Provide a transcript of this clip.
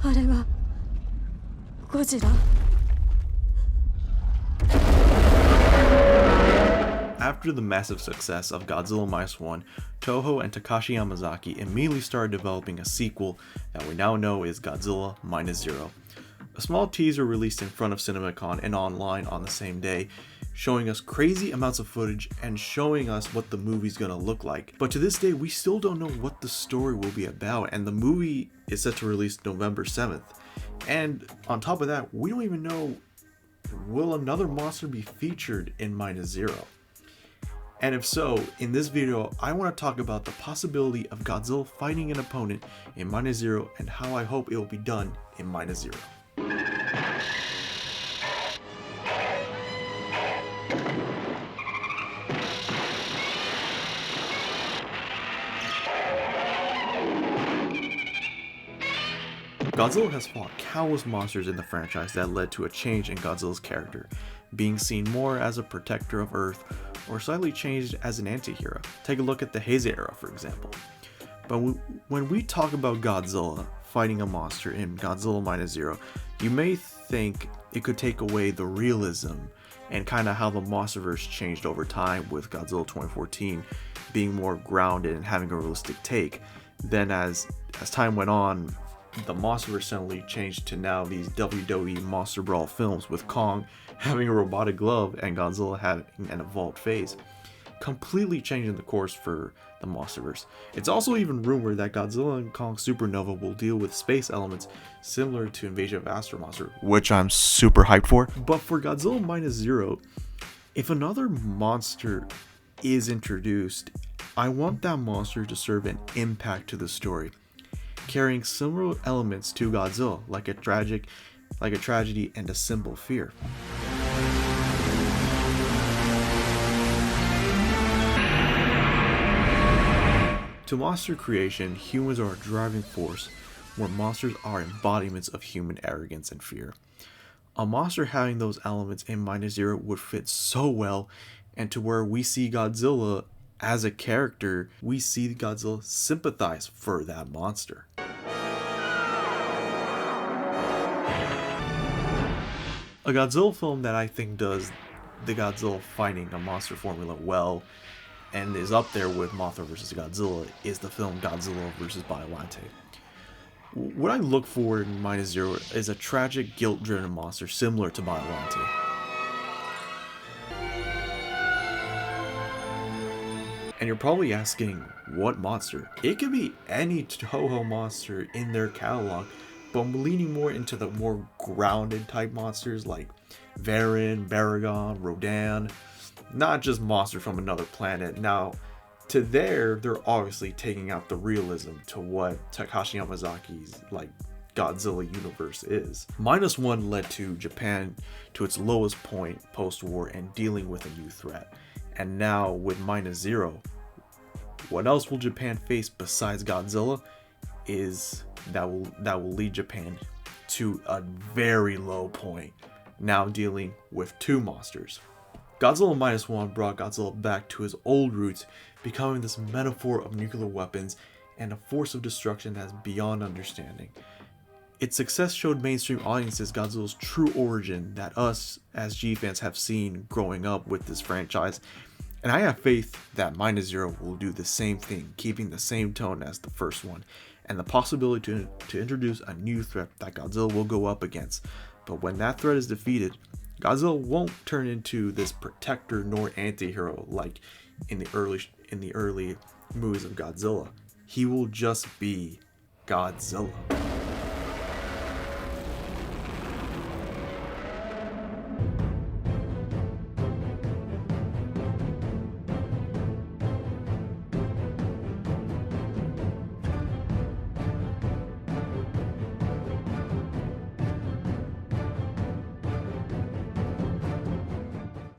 あれはゴジラ。 After the massive success of Godzilla Minus One, Toho and Takashi Yamazaki immediately started developing a sequel that we now know is Godzilla Minus Zero. A small teaser released in front of CinemaCon and online on the same day, showing us crazy amounts of footage and showing us what the movie's gonna look like. But to this day, we still don't know what the story will be about, and the movie is set to release November 7th. And on top of that, we don't even know, will another monster be featured in Minus Zero? And if so, in this video, I want to talk about the possibility of Godzilla fighting an opponent in Minus Zero and how I hope it will be done in Minus Zero. Godzilla has fought countless monsters in the franchise that led to a change in Godzilla's character, being seen more as a protector of Earth or slightly changed as an anti-hero. Take a look at the Heisei era, for example. But when we talk about Godzilla fighting a monster in Godzilla Minus Zero, you may think it could take away the realism and kind of how the monsterverse changed over time, with Godzilla 2014 being more grounded and having a realistic take. Then as time went on, the monsterverse suddenly changed to now these WWE Monster Brawl films, with Kong having a robotic glove and Godzilla having an evolved face, completely changing the course for the monsterverse. It's also even rumored that Godzilla and Kong Supernova will deal with space elements similar to Invasion of Astro Monster, which I'm super hyped for. But for Godzilla Minus Zero, if another monster is introduced, I want that monster to serve an impact to the story, carrying similar elements to Godzilla, like a tragedy and a simple fear. To monster creation, humans are a driving force, where monsters are embodiments of human arrogance and fear. A monster having those elements in Minus Zero would fit so well, and to where we see Godzilla as a character, we see Godzilla sympathize for that monster. A Godzilla film that I think does the Godzilla fighting a monster formula well and is up there with Mothra vs. Godzilla is the film Godzilla vs. Biollante. What I look for in Minus Zero is a tragic, guilt-driven monster similar to Biollante. And you're probably asking, what monster? It could be any Toho monster in their catalog, but I'm leaning more into the more grounded type monsters like Varan, Baragon, Rodan, not just monsters from another planet. Now, they're obviously taking out the realism to what Takashi Yamazaki's Godzilla universe is. Minus One led to Japan to its lowest point post-war and dealing with a new threat. And now with Minus Zero, what else will Japan face besides Godzilla is that will lead Japan to a very low point, now dealing with two monsters. Godzilla Minus One brought Godzilla back to his old roots, becoming this metaphor of nuclear weapons and a force of destruction that's beyond understanding. Its success showed mainstream audiences Godzilla's true origin that us as G fans have seen growing up with this franchise, and I have faith that Minus Zero will do the same thing, keeping the same tone as the first one, and the possibility to introduce a new threat that Godzilla will go up against. But when that threat is defeated, Godzilla won't turn into this protector nor anti-hero like in the early movies of Godzilla. He will just be Godzilla.